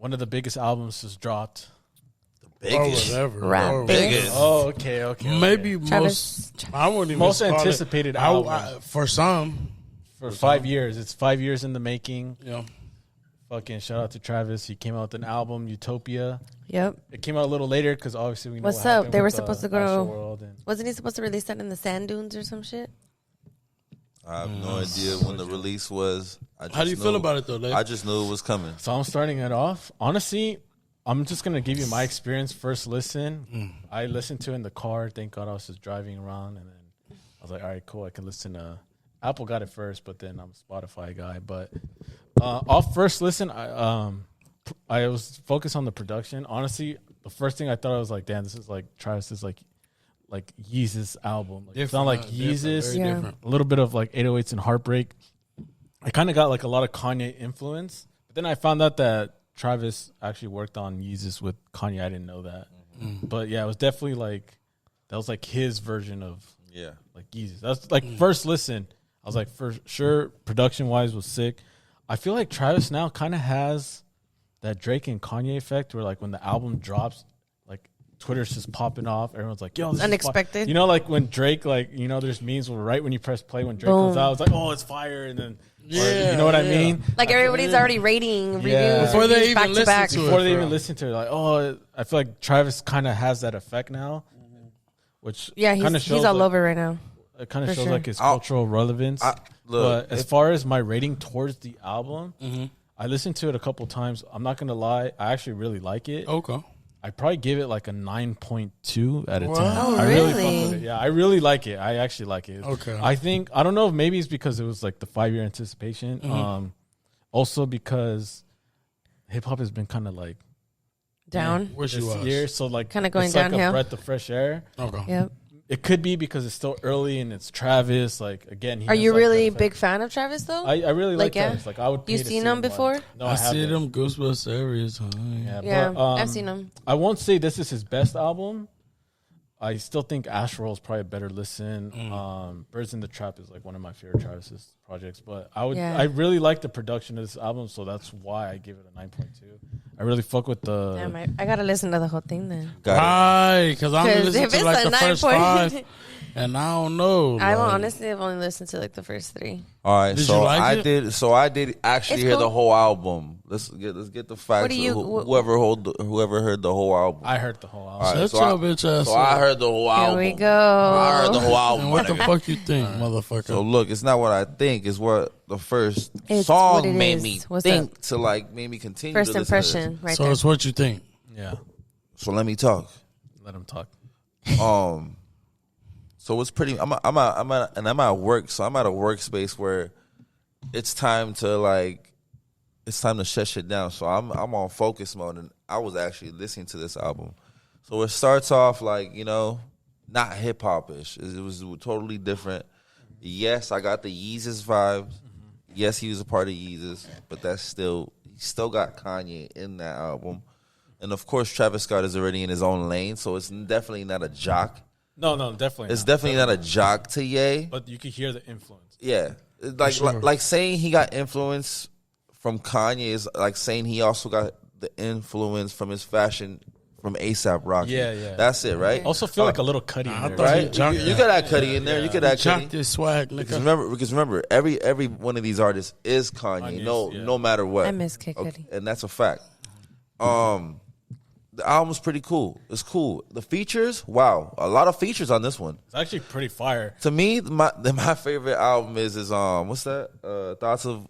one of the biggest albums just dropped. Biggest. Or whatever. Biggest. Oh, okay. Maybe Travis. I wouldn't even Most call it- anticipated album. for some. For 5 years. It's 5 years in the making. Yeah. Fucking shout out to Travis. He came out with an album, Utopia. Yep. It came out a little later because obviously we know What's what up? happened They were with supposed to Afterworld go. and- Wasn't he supposed to release that in the sand dunes or some shit? I have no idea when the release was. How do you feel about it, though, Dave? I just knew it was coming. So I'm starting it off. Honestly, I'm just going to give you my experience first listen. I listened to it in the car. Thank God I was just driving around. And then I was like, all right, cool. I can listen to... Apple got it first, but then I'm a Spotify guy. But off first listen, I was focused on the production. Honestly, the first thing I thought, I was like, damn, this is like Travis's like Yeezus album. Like, it sounded like Yeezus. Different. A little bit of like 808s and Heartbreak. I kind of got like a lot of Kanye influence. But then I found out that Travis actually worked on Yeezus with Kanye. I didn't know that. But yeah, it was definitely like, that was like his version of like Yeezus. That's like first listen. I was like, for sure, production-wise was sick. I feel like Travis now kind of has that Drake and Kanye effect where, like, when the album drops, like, Twitter's just popping off. Everyone's like, yo, this Unexpected. is you know, like, when Drake, like, you know, there's memes where right when you press play, when Drake comes out, it's like, oh, it's fire. And then, you know what I mean? Like everybody's already rating reviews Before they back even to back. listen to it. Before they even listen to it, like, oh, I feel like Travis kind of has that effect now, which kind of shows he's all like, over right now. it kind of For shows sure. like his cultural relevance. But as far as my rating towards the album, I listened to it a couple times. I'm not gonna lie, I actually really like it. Okay. I probably give it like a 9.2 out of 10. Oh, I really fuck really? with it. Yeah, I really like it. I actually like it. Okay. I don't know if maybe it's because it was like the 5-year anticipation. Also because hip hop has been kind of like Down. Wish you this was. year, so like Kinda going it's like downhill. a breath of fresh air. Okay. Yep. It could be because it's still early and it's Travis. Like again, he Are has, you like, really a that big fan of Travis though? I really like yeah? Travis. Like I would. You pay to seen see him before? live. No, I I see haven't. them Ghostbusters every time. Yeah, but, I've seen him. I won't say this is his best album. I still think Afterhours is probably a better listen. Birds in the Trap is like one of my favorite Travis's projects. But I really like the production of this album, so that's why I give it a 9.2. I really fuck with the. Damn, I gotta listen to the whole thing then. Right, because I'm 'Cause listening if to it's like a the first 9 5, and I don't know. I like, honestly have only listened to like the first 3. All right, Did so you like I it? did. So I did actually It's hear the cool. whole album. Let's get the facts. What do you- Whoever heard the whole album. I heard the whole album. All right, Shut so your bitch ass So I up. heard the whole Here album. we go. I heard the whole album. And what my the nigga. fuck you think, motherfucker? So look, it's not what I think. It's what the first It's what song it made is. me What's think up? to like made me continue. First to listen to this. impression, right So there. it's what you think. Yeah, So let me talk. let him talk. So it's pretty. I'm at work. So I'm at a workspace where it's time to shut shit down. So I'm on focus mode, and I was actually listening to this album. So it starts off like, you know, not hip hop ish. It was totally different. Yes, I got the Yeezus vibes. Yes, he was a part of Yeezus, but he still got Kanye in that album. And of course, Travis Scott is already in his own lane, so it's definitely not a jock. No, definitely. It's definitely not a jock to Ye. But you could hear the influence. Yeah, like saying he got influence from Kanye is like saying he also got the influence from his fashion from A$AP Rocky. Yeah. That's it, right? Also feel like a little Cuddy in there. Right? You could add Cuddy in there. You could add Jock Cuddy. this swag, Because nigga. remember, every one of these artists is Kanye. No matter what. I miss Kid Cudi. And that's a fact. The album's pretty cool. It's cool. The features, wow, a lot of features on this one. It's actually pretty fire. To me, my favorite album is what's that? Thoughts of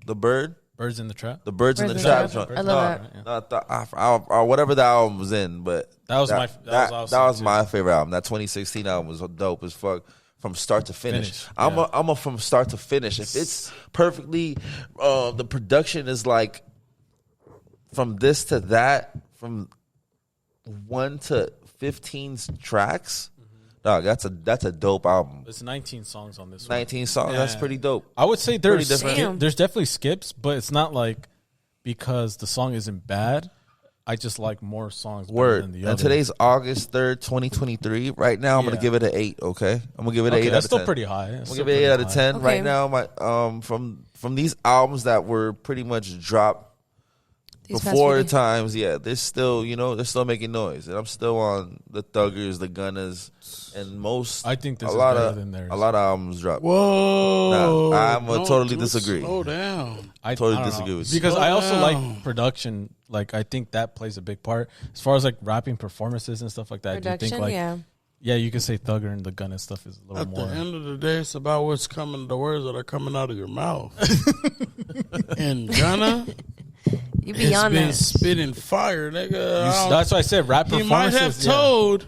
the Bird. Birds in the Trap. The Birds in the Birds Trap. in the Trap. joint. I love No, or whatever the album was in, but That was my- that was awesome, that was too. my favorite album. That 2016 album was dope as fuck from start to finish. Finish, I'm a from start to finish. If it's perfectly, the production is like from this to that, from 1 to 15 tracks. Dog, that's a dope album. There's 19 songs on this one. 19 songs. Yeah. That's pretty dope. I would say Pretty there's different. there's definitely skips, but it's not like because the song isn't bad. I just like more songs better Word. than the And other. today's August 3rd, 2023. Right now, I'm gonna Yeah. give it an 8. Okay, I'm gonna give it an okay, 8 out that's of still 10. pretty high. I'm gonna give it 8 out of 10 right now. My from these albums that were pretty much dropped before the past times, yeah, they're still, they're still making noise, and I'm still on the Thuggers, the Gunners, and most. I think this a is lot better of than theirs. a lot of albums drop. Whoa. Nah, I'm gonna Don't totally do- disagree. Slow down. I Totally don't disagree know. with you. Because I also Slow like down. production. Like I think that plays a big part as far as like rapping performances and stuff like that. Do you Production, think like yeah. you could say Thugger and the Gunna stuff is a little At more. the end of the day, it's about what's coming, the words that are coming out of your mouth. And Gunna, You it's beyond been that. spitting fire, nigga. I don't- That's why I said rap he performances. might have yeah. told,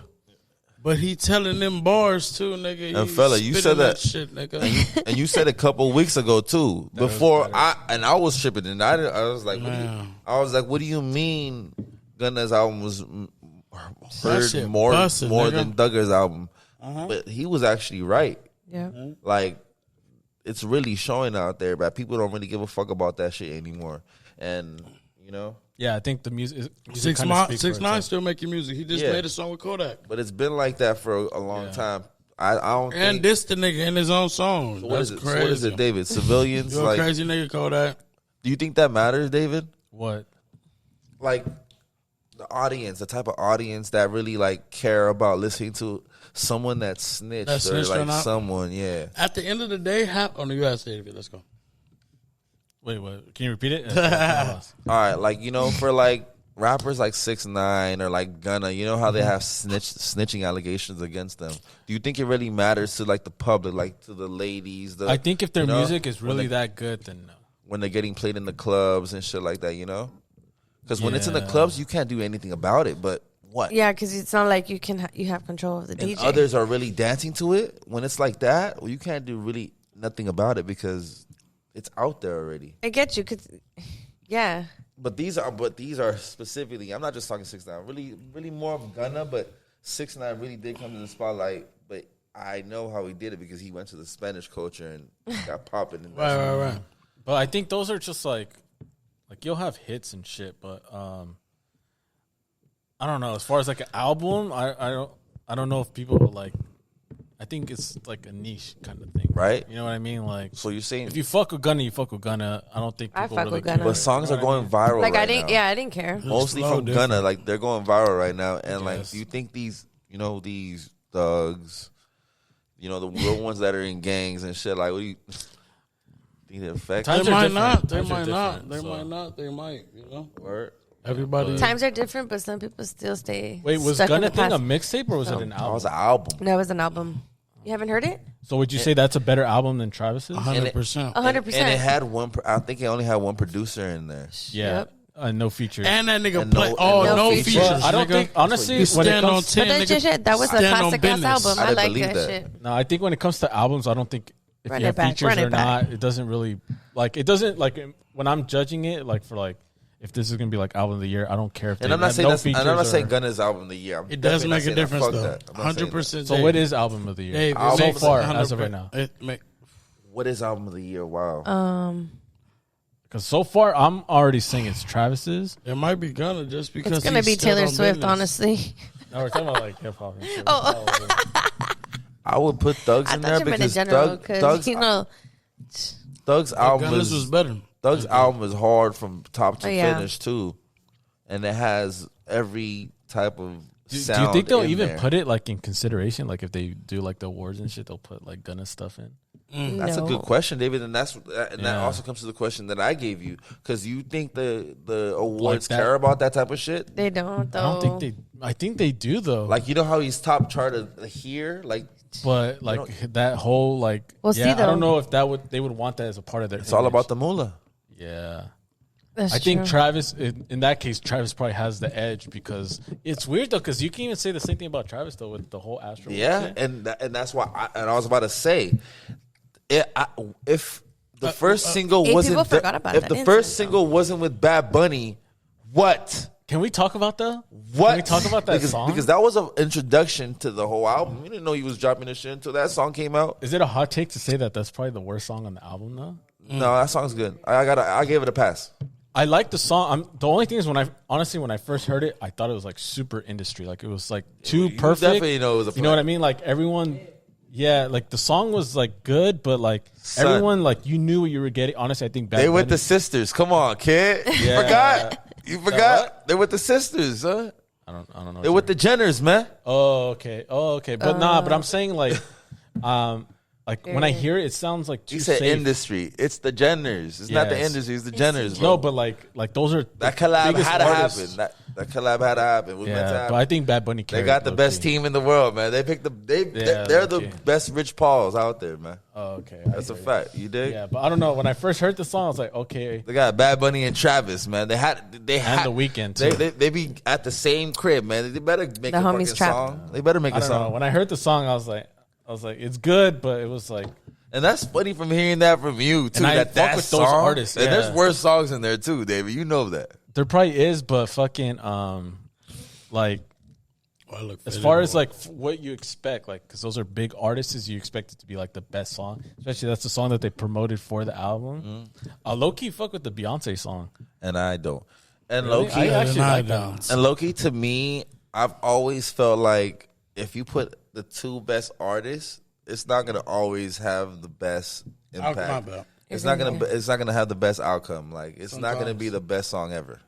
but he telling them bars too, nigga. And He fella, you spitting said that- shit, nigga. And you said a couple weeks ago too. Before I was tripping, and I was like, what do you mean? Gunna's album was heard shit more busted, more nigga. than Thugger's album, but he was actually right. Yeah. Like, it's really showing out there, but people don't really give a fuck about that shit anymore. And Yeah, I think the music. 6ix9ine still making music. He just Yeah. made a song with Kodak. but it's been like that for a long time. I don't And think. this the nigga in his own song. So what That's is it? crazy. So what is it, David? Civilians? You're Like, a crazy nigga, Kodak. do you think that matters, David? What? Like, the audience, the type of audience that really like care about listening to someone that snitched, That snitched or or like not? someone, yeah. At the end of the day, oh no, you gotta say it. Let's go. Wait, what? Can you repeat it? All right, like for like rappers like 6ix9ine or like Gunna, you know how they have snitching allegations against them. Do you think it really matters to like the public, like to the ladies? I think if their music is when really they- that good, then no. when they're getting played in the clubs and shit like that, Because when it's in the Yeah. clubs, you can't do anything about it. But what? Yeah, because it's not like you have control of the And DJ. others are really dancing to it. When it's like that, well, you can't do really nothing about it because it's out there already. I get you, cause yeah, But these are specifically. I'm not just talking 6ix9ine. Really more of Gunna, but 6ix9ine really did come to the spotlight. But I know how he did it because he went to the Spanish culture and got popping. And Right. But I think those are just like you'll have hits and shit, but I don't know. As far as like an album, I don't know if people will like. I think it's like a niche kind of thing, Right. You know what I mean? Like, So you're saying, if you fuck with Gunna, you fuck with Gunna. I don't think I people fuck really with Gunna. care. but songs are going viral. like right I didn't. now. Yeah, I didn't care. Mostly Slow from different. Gunna, like they're going viral right now. And like, Yes. do you think these thugs, the real ones that are in gangs and shit, like, what do you think it affects? Times They are might different. not. They Times are might not. different, They so. might not. They might. Word? Everybody. Times are different, but some people still stay. Wait, was stuck in Gunna the thing a past. mixtape or was it an That album? was an album. No, it was an album. You haven't heard it? So would you say that's a better album than Travis's? 100%. 100%. And it had one. I think it only had one producer in there. Yeah, Yep. No features. And that nigga And play. no- Oh, and no, no features. features. Well, I don't nigga. think honestly You when it stand on comes 10, But that nigga. shit, that was a Stand on classic ass business. album. I I didn't like believe that that. shit. No, I think when it comes to albums, I don't think if Run you it have back, features run it or back. not, it doesn't really like it doesn't like when I'm judging it like for like if this is gonna be like album of the year, I don't care if And they I'm not have saying no and I'm features not or- saying Gunna's album of the year. I'm It does definitely not make a saying that. difference, Fuck though. that. I'm not saying that. 100%. So what is album of the year? Dave, Album so of the far 100%. as of right now? What is album of the year? Wow. Because so far I'm already saying it's Travis's. It might be Gunna just because It's gonna he be stood Taylor on Swift, business. honestly. No, we're talking about like hip hop. and shit. Oh. I would put Thugs I in thought there you meant in because general, because Thug's album Gunna's was is better. Thug's album is hard from top to Oh, yeah. finish too, and it has every type of Do sound. you think they'll in even there. put it like in consideration? Like if they do like the awards and shit, they'll put like Gunna stuff in. That's a good question, David, and that Yeah. also comes to the question that I gave you because you think the awards that? care about that type of shit. They don't, though. I don't think they. I think they do though. Like you know how he's top charted here, like but like that whole like. Well, yeah, see, I don't though. know if they would want that as a part of their. it's all image. about the moolah. Yeah. That's I think true. Travis, in that case, Travis probably has the edge because it's weird though, because you can even say the same thing about Travis though with the whole Astro. Yeah, shit. and that's why. I was about to say, if the first single Hey, wasn't people forgot about if that the incident, first single wasn't with Bad Bunny, what? Can we talk about that? What? Can we talk about that because, song? Because that was an introduction to the whole album. We didn't know he was dropping this shit until that song came out. Is it a hot take to say that that's probably the worst song on the album though? No, that song's good. I gave it a pass. I like the song. The only thing is when I first heard it, I thought it was like super industry. Like it was like too You perfect. definitely know it was a You know what I plan. mean? Like everyone, yeah. Like the song was like good, but like Son. everyone, like you knew what you were getting. Honestly, I think Bad They went Bunny- the sisters. Come on, kid. Yeah. Forgot. You forgot? They're with the sisters, huh? I don't know. They're with the Jenners, man. Oh, okay. But but I'm saying like when I hear it, it sounds like too You said safe. industry. It's the Jenners. It's not the Yes. industry. It's the Jenners, bro. No, but like those are That collab biggest had to artists. happen. That collab had to happen. It was meant to Yeah, happen. but I think Bad Bunny. They got the best team in the world, man. They picked they're the okay. best Rich Pauls out there, man. Oh, okay. That's a fact. You dig? Yeah, but I don't know. When I first heard the song, I was like, okay. They got Bad The Travis, man. They had And The Weeknd, too. They be at the same crib, man. They better make The a fucking homies trap. song. They better make I a don't know. song. When I heard the song, I was like, it's good, but it was like, And that's funny from hearing that from you too. And I that fuck with those song, artists, and yeah. there's worse songs in there too, David. You know that. there probably is, but fucking like as far as like what you expect, like because those are big artists, you expect it to be like the best song. Especially that's the song that they promoted for the album. Low key, fuck with the Beyonce song. And I don't. And Really? low key, I actually like that. and low key to me, I've always felt like if you put the two best artists, it's not gonna always have the best impact. It's not gonna have the best outcome. Like it's not gonna be the best song ever.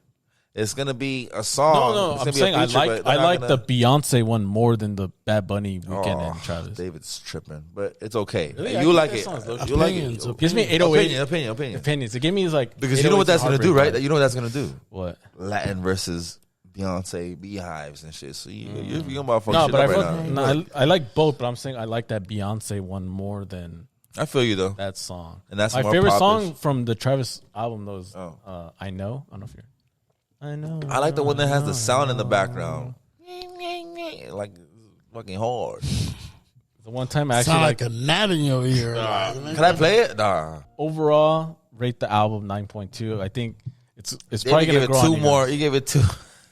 It's gonna be a song. No, It's I'm gonna be a saying feature, but I they're not like gonna- the Beyonce one more than the Bad Bunny Weeknd and Travis. David's tripping, but it's okay. Really? I You think like that it. song's low-key. You like Opinions, it. Gives me 808 Opinion. opinions. It gave me like Because you know what 808s that's gonna do, Heartbreak right? You know what that's gonna do. What? Latin versus Beyonce beehives and shit. So you're about to fuck No, shit but up I, right now. no, I like both, but I'm saying I like that Beyonce one more than I feel you though. that song. And that's my more favorite popish. song from the Travis album. Those Oh. I know. I don't know if you're. I know. I like the one that has the sound in the background. Like fucking hard. The one time I actually Sound like like a gnat in your ear. Can I play it? Nah. overall rate the album 9.2. I think it's David probably gave gonna it grow on two you more. guys. You gave it two.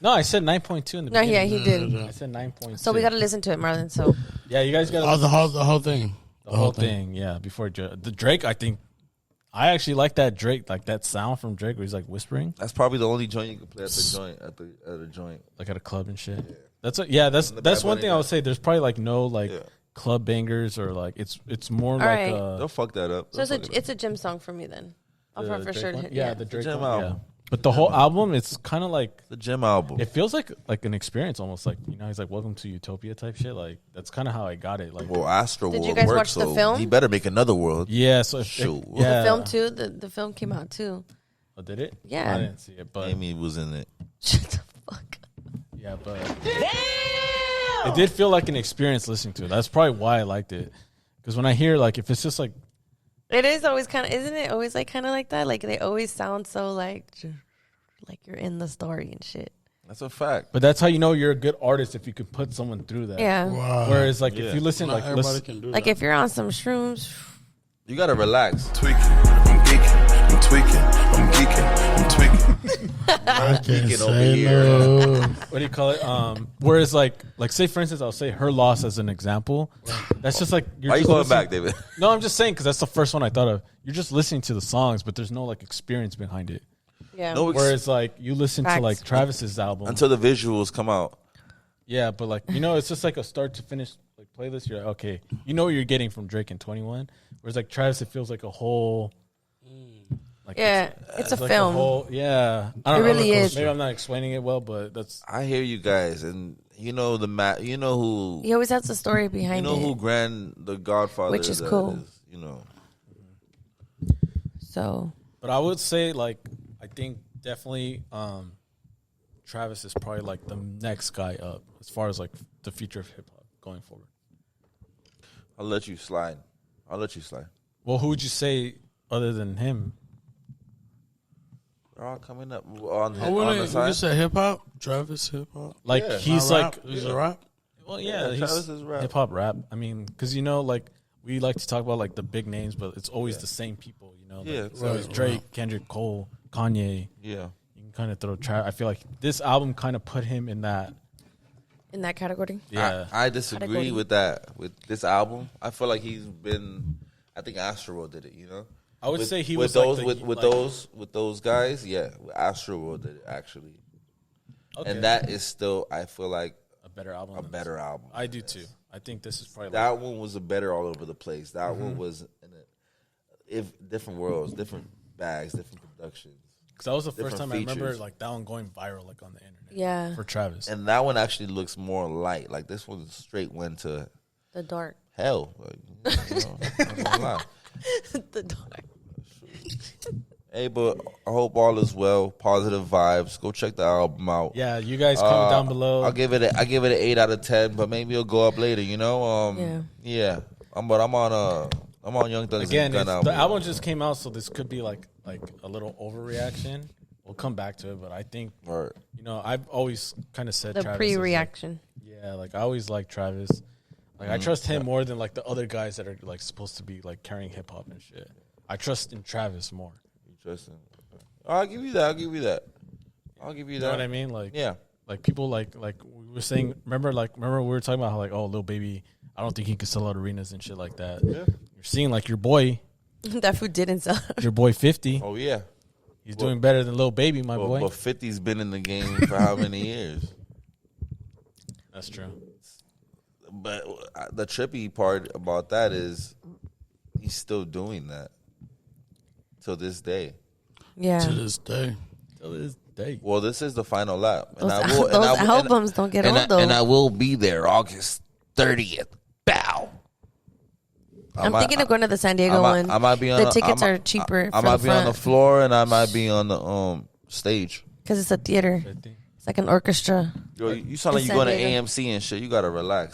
No, I said 9.2 in the No, beginning. yeah, he did. I said 9.2. So we got to listen to it, Marlon. So Yeah, you guys got Oh, the whole thing. the whole thing. Yeah, before the Drake. I think I actually like that Drake, like that sound from Drake where he's like whispering, That's probably the only joint you can play at the joint at the joint. like at a club and shit. That's that's Bad one Bunny thing I would say. There's probably like no like Yeah. club bangers or like it's more like right. They'll fuck that up. so it's a gym song for me then. I'll the for Drake sure. one? hit- Yeah, the Drake gym one, album. yeah. But the whole album, it's kind of like the gym album. it feels like an experience, almost like he's like welcome to Utopia type shit. Like that's kind of how I got it. Like Well, Astro Did you World guys works, watch the so film? he better make another world. yeah, so Shoot. yeah, The film too. The film came out too. Oh, did it? Yeah. I didn't see it, but Amy was in it. Shut the fuck up. yeah, but it did feel like an experience listening to it. That's probably why I liked it. Because when I hear like if it's just like It is always kind of, isn't it? Always like kind of like that. Like they always sound so like you're in the story and shit. That's a fact. But that's how you know you're a good artist if you could put someone through that. Yeah. Wow. Whereas like Yeah. if you listen Not like everybody listen, can do Like that. if you're on some shrooms, You gotta relax. Tweaking, I'm geeking, I'm tweaking, I'm geeking, I'm tweaking. I can't Geeking over say here. no. what do you call it? Whereas like say for instance, I'll say Her Loss as an example. That's just like you're Why you just going listening- back, David? No, I'm just saying because that's the first one I thought of. You're just listening to the songs, but there's no like experience behind it. yeah. No, Whereas like you listen to Facts. like Travis's album, until the visuals come out. yeah, but like it's just like a start to finish like playlist. You're like, okay, you know what you're getting from Drake and 21. Whereas like Travis, it feels like a whole. Like Yeah, it's a like film. yeah, I don't It know. really is. Maybe I'm not explaining it well, but that's I hear you guys, and you know you know who He always has a story you behind know it. who the Godfather Which is that cool. you know. So But I would say like I think definitely Travis is probably like the next guy up as far as like the future of hip hop going forward. I'll let you slide. Well, who would you say other than him? They're all coming up on, Oh, on the you side. said hip hop? Travis hip hop? Like Yeah. he's Not like rap? He's a rap? well, Yeah, yeah, Travis he's is rap. hip hop rap. I mean, because like we like to talk about like the big names, but it's always the same people. Like, Yeah, it's always right, Drake, Kendrick, Cole, Kanye. Yeah. You can kind of throw I feel like this album kind of put him in that. in that category, Yeah, I disagree Category. with that. With this album, I feel like he's been. I think Astro did it. You know, I would with, say he with was those like with those guys. Yeah, Astro did it actually, okay. and that is still. I feel like a better album. a than better this. album. I do too. I think this is probably That one was a better all over the place. That Mm-hmm. one was in different worlds, different bags, different productions. Because that was the first Different time I remember features. like that one going viral like on the internet. Yeah. For Travis. And that one actually looks more light. Like this one straight went to The dark. hell. Like, not gonna lie. The dark. Hey, but I hope all is well. Positive vibes. Go check the album out. Yeah, you guys comment down below. I'll give it an 8 out of 10, but maybe it'll go up later. You know. Yeah. I'm on Young Thug's Again, Gun the album. album just came out, so this could be like a little overreaction. We'll come back to it, but I think Right. I've always kind of said The Travis is, pre-reaction. like I always like Travis. Like I trust him more than like the other guys that are like supposed to be like carrying hip hop and shit. I trust in Travis more. Interesting. I'll give you that. You know what I mean? Like Yeah. like people like we were saying. Remember we were talking about how like Lil Baby. I don't think he could sell out arenas and shit like that. Yeah. You're seeing like your boy That food didn't sell. your boy 50. Oh yeah. He's doing better than Lil Baby, my boy. But 50's been in the game for how many years? That's true. But the trippy part about that is he's still doing that till this day. Yeah. To this day. Till this day. Well, this is the final lap, Those albums don't get old, though. And I will be there August 30th. Bow. I'm thinking of going to the San Diego one. I might be on the tickets are cheaper. I might be on the floor and I might be on the stage. Because it's a theater. 50. It's like an orchestra. Yo, you sound like In you going to San Diego. AMC and shit. You gotta relax.